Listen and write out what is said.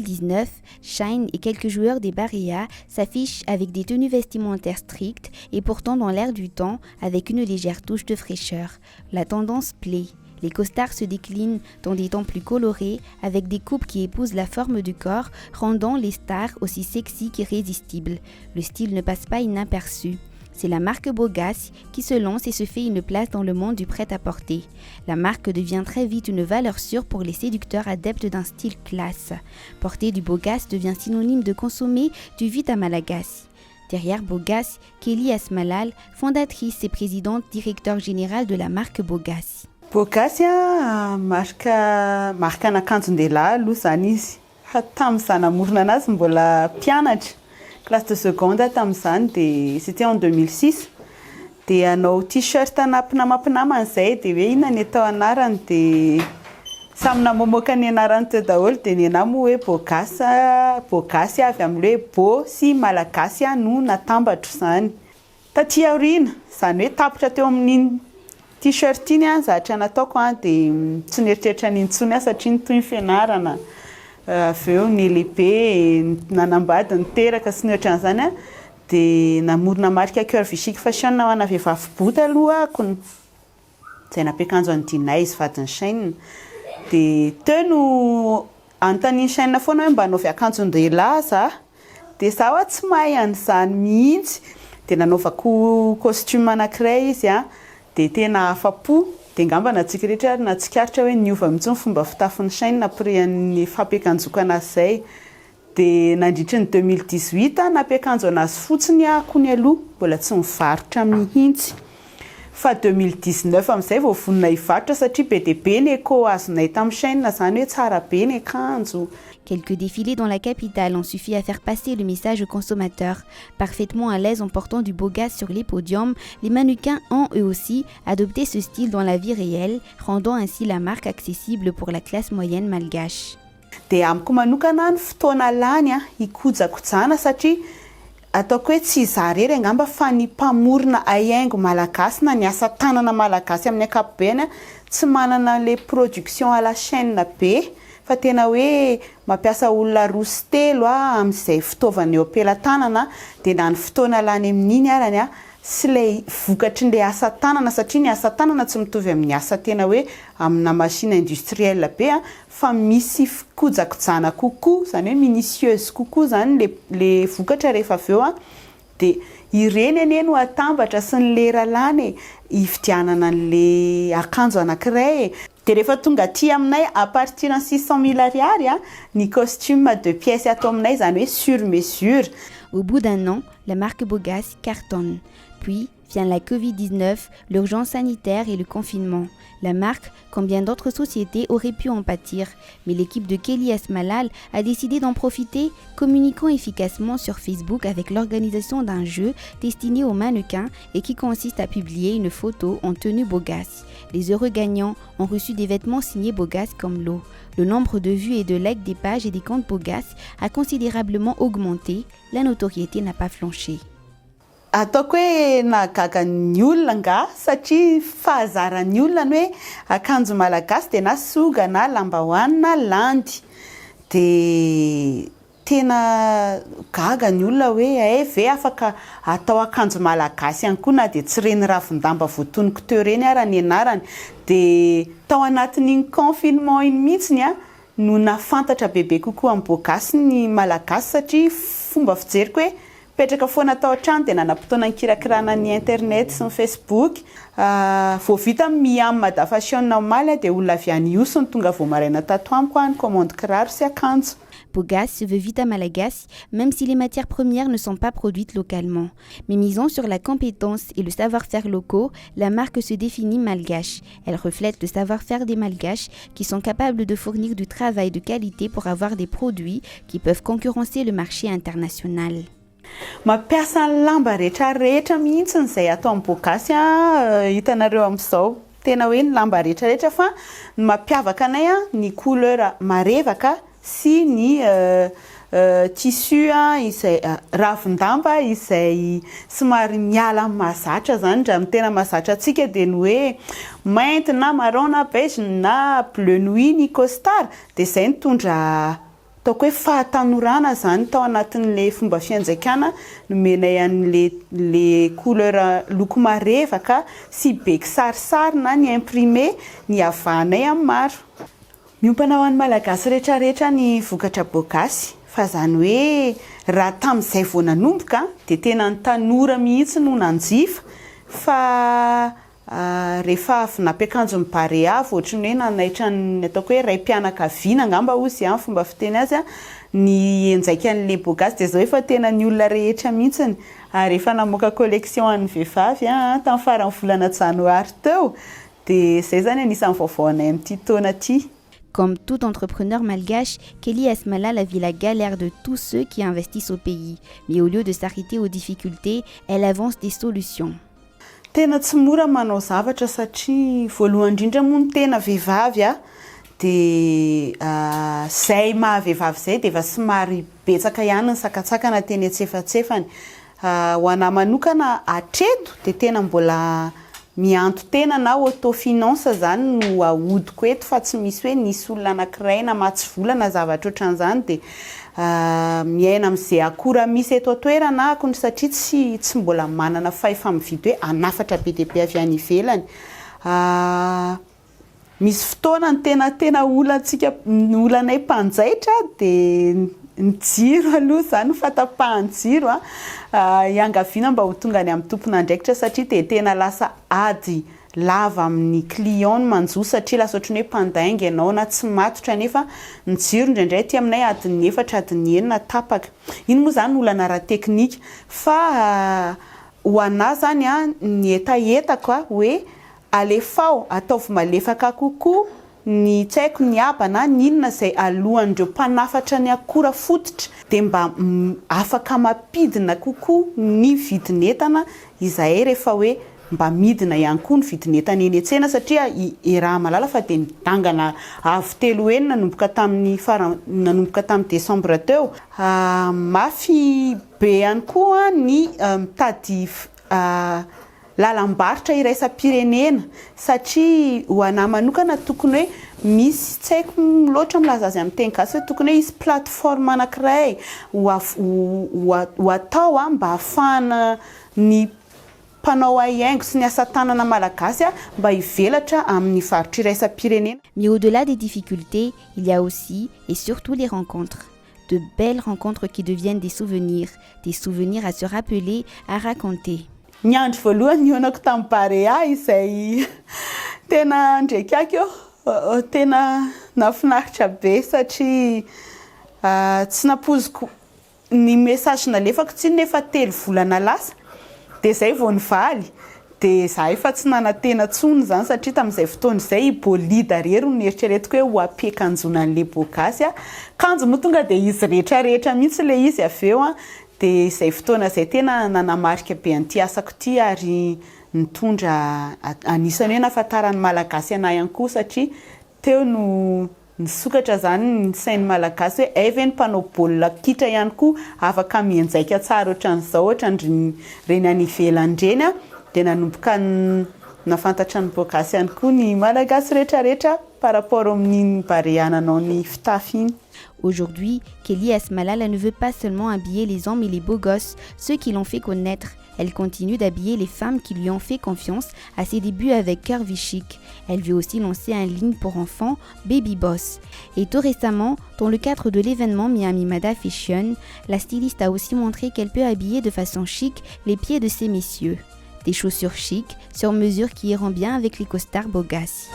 2019, Shine et quelques joueurs des Barea s'affichent avec des tenues vestimentaires strictes et pourtant dans l'air du temps avec une légère touche de fraîcheur. La tendance plaît. Les costards se déclinent dans des tons plus colorés avec des coupes qui épousent la forme du corps, rendant les stars aussi sexy qu'irrésistibles. Le style ne passe pas inaperçu. C'est la marque Bogas qui se lance et se fait une place dans le monde du prêt-à-porter. La marque devient très vite une valeur sûre pour les séducteurs adeptes d'un style classe. Porter du Bogas devient synonyme de consommer du Vita Malagasy. Derrière Bogas, Kelly Asmalal, fondatrice et présidente directeur générale de la marque Bogas. Bogas marka anakanjon-dehilahy aloha zany izy. Tamin'izaho namorona anazy mbola mpianatra. Classe de seconde tamin'izany dia c'était en 2006. Dia anao t-shirt nampinamapinamana izay dia hoe inona ny atao anarany dia samy namomoaka ny anarany teo daholo dia ny anahy moa hoe Bogas avy amin'ny hoe Bo sy Malagasy no natambatro izany. Taty aoriana izany hoe tapitra teo amin'iny t-shirt iny zatra nataoko dia tsy nieritreritra n'intsony satria toy ny fianarana. Avy eo ny lehibe nanambady niteraka sy ny ohatran'izany dia namorona marika Cœur Vichy Fashion ho ana vehivavy bota aloha izay nampiakanjo an'ny Dinay izy vadiny Shine. Dia teo no anontaniany Shine foana hoe mba hanaovy akanjon-dehilahy za. Dia zaho tsy mahay an'izany mihitsy dia nanaovako costume anankiray izy dia tena afa-po. Dia ngamba natsika rehetra natsikaritra hoe niova mihitsy ny fomba fitafin'ny Shine naprian'ny fampiakanjoko anazy izay. Dia nandritra ny 2018 nampiakanjo anazy fotsiny aho ny aloha mbola tsy mivarotra mihitsy. Fa 2019 amin'izay vao vonona hivarotra satria be dia be ny écho azonay tamin'ny Shine zany hoe tsara be ny akanjo. Quelques défilés dans la capitale ont suffi à faire passer le message aux consommateurs. Parfaitement à l'aise en portant du Bogas sur les podiums, les mannequins ont eux aussi adopté ce style dans la vie réelle, rendant ainsi la marque accessible pour la classe moyenne malgache. Dia amiko manokana ny fotoana lany hikojakojana satria ataoko hoe tsy izaho rery angamba fa ny mpamorona haingo malagasy na ny asa tanana malagasy amin'ny ankapobeny tsy manana le production à la chaîne be. Fa tena hoe mampiasa olona roa sy telo amin'izay fitaovana eo ampelantanana dia na ny fotoana lany amin'iny arany sy ilay vokatry ny asa tanana satria ny asa tanana tsy mitovy amin'ny asa tena hoe amina machine industrielle be fa misy fikojakojana kokoa izany hoe minutieuse kokoa izany le vokatra rehefa avy eo dia ireny anie no atambatra sy ny lera lany hividianana an'le akanjo anankiray. Dia rehefa tonga aty aminay à partir de 600 000 ariary ny costume de pièces atao aminay izany hoe sur mesure. Au bout d'un an, la marque Bogas cartonne. Puis vient la Covid-19, l'urgence sanitaire et le confinement. La marque, comme bien d'autres sociétés, aurait pu en pâtir. Mais l'équipe de Kelly Asmalal a décidé d'en profiter, communiquant efficacement sur Facebook avec l'organisation d'un jeu destiné aux mannequins et qui consiste à publier une photo en tenue Bogas. Les heureux gagnants ont reçu des vêtements signés Bogas comme l'eau. Le nombre de vues et de likes des pages et des comptes Bogas a considérablement augmenté. La notoriété n'a pas flanché. Ataoko hoe nahagaga ny olona nga satria fahazaran'ny olona ny hoe akanjo malagasy dia na soga na lambahoany na landy. Dia tena gaga ny olona hoe ve afaka atao akanjo malagasy ihany koa na dia tsy reny ravin-damba voatonoko teo reny ara ny anarany. Dia tao anatin'iny confinement iny mihitsiny no nafantatra bebe kokoa amin'ny Bogas ny malagasy satria fomba fijeriko hoe petraka foana tao an-trano dia nanam-potoana nikirakirana ny internet sy ny Facebook. Vao vita Miam Mada Fashion omaly dia olona avy any Ioso ny tonga vao maraina tato amiko ny commande kiraro sy akanjo. Bogas se veut Vita Malagasy, même si les matières premières ne sont pas produites localement. Mais misant sur la compétence et le savoir-faire locaux, la marque se définit malgache. Elle reflète le savoir-faire des malgaches qui sont capables de fournir du travail de qualité pour avoir des produits qui peuvent concurrencer le marché international. Mampiasa ny lamba rehetrarehetra mihitsy izay atao amin'ny Bogas hitanareo amin'izao. Tena hoe ny lamba rehetrarehetra fa ny mampiavaka anay ny couleur marevaka sy ny tissu izay ravin-damba izay somary miala mahazatra zany raha tena mahazatra antsika dia ny hoe mainty na marron na beige na bleu nuit ny costard dia izay mitondra ataoko hoe fahatanorana zany tao anatin'le fomba fianjaikana nomenay an'le couleur loko marevaka sy be kisarisary na ny imprimé ny avanay amin'ny maro. Miompana ho an'ny malagasy rehetrarehetra ny vokatra bogasy fa zany hoe raha tamin'izay vao nanomboka dia tena ny tanora mihitsy no nanjifa fa rehefa avy nampiakanjo ny barea ohatrany hoe nanaitra ny ataoko hoe ray mpianakaviana angamba ozy amin'ny fomba fiteny azy ny enjaika an'le bogasy dia zao efa tena ny olona rehetra mihitsiny ary efa namoaka collection an'ny vehivavy tamin'ny faran'ny volana janoary teo dia zay zany anisan'ny vaovao anay amin'ity taona ity. Comme tout entrepreneur malgache, Kelly Esmalal vit la galère de tous ceux qui investissent au pays. Mais au lieu de s'arrêter aux difficultés, elle avance des solutions. Tena tsy mora manao zavatra satria voalohany indrindra moa ny tena vehivavy dia zay mahavehivavy zay dia efa somary betsaka ihany ny sakatsakana teny antsefatsefany. Ho anahy manokana hatreto dia tena mbola mianto tena na autofinance zany no ahodiko eto fa tsy misy hoe nisy olona anankiray na matsy vola na zavatra ohatran'izany dia miaina amin'izay akora misy eto an-toerana akony satria tsy mbola manana fahefa-mividy hoe anafatra be dia be avy any ivelany. Misy fotoana ny tena olanay mpanjaitra dia ny jiro aloha zany fatapahany jiro iangaviana mba ho tonga any amin'ny tompon'andraikitra satria dia tena lasa ady lava amin'ny client manjo satria lasa ohatrany hoe mpandainga ianao na tsy matotra nefa ny jiro indraindray ty aminay adiny 4 adiny 9 tapaka. Iny moa zany olana ara teknika fa ho anahy zany ny etaetako hoe alefao ataovy malefaka kokoa ny tsy haiko ny abana ny inona izay alohan'ireo mpanafatra ny akora fototra dia mba afaka mampidina kokoa ny vidin'entana izahay rehefa hoe mba midina ihany koa ny vidin'entana eny an-tsena satria raha malala fa dia nidangana avy 3 nanomboka tamin'ny Desambra teo. Mafy be ihany koa ny mitady lalam-barotra iraisam-pirenena satria ho anahy manokana tokony hoe misy tsy haiko loatra milaza azy amin'ny teny gasy hoe tokony hoe isy plateforme anankiray ho atao mba ahafahana ny mpanao haingo sy ny asa tanana malagasy mba hivelatra amin'ny varotra iraisam-pirenena. Mais au-delà des difficultés, il y a aussi et surtout les rencontres. De belles rencontres qui deviennent des souvenirs à se rappeler, à raconter. Ny andro voalohany nionako tamin'ny barea izay tena ndraiky eo tena nafinaritra be satria tsy napoziko ny message nalefako tsy nefa 3 volana lasa dia zay vao nivaly dia za efa tsy nanantena tsony zany satria tamin'izay fotoana izay bolida rery no eritreretiko hoe ho ampiakanjona an'le bogasy kanjo moa tonga dia izy rehetrarehetra mihitsy le izy avy eo dia izay fotoana izay tena nanamarika be an'ity asako ity ary nitondra anisany hoe nahafantaran'ny malagasy anahy ihany koa satria teo no nisokatra zany ny sain'ny malagasy hoe avy ny mpanao baolina kitra ihany koa afaka mianjaika tsara ohatran'izao ohatran'ny reny any ivelany reny dia nanomboka nafantatra ny bogasy ihany koa ny malagasy rehetrarehetra par rapport amin'ny barea nanao ny fitafy iny. Aujourd'hui, Kelly Esmalal ne veut pas seulement habiller les hommes et les beaux gosses, ceux qui l'ont fait connaître. Elle continue d'habiller les femmes qui lui ont fait confiance à ses débuts avec Curvy Chic. Elle veut aussi lancer une ligne pour enfants, Baby Boss. Et tout récemment, dans le cadre de l'événement Miami Mada Fashion, la styliste a aussi montré qu'elle peut habiller de façon chic les pieds de ces messieurs. Des chaussures chic, sur mesure qui iront bien avec les costards bogassi.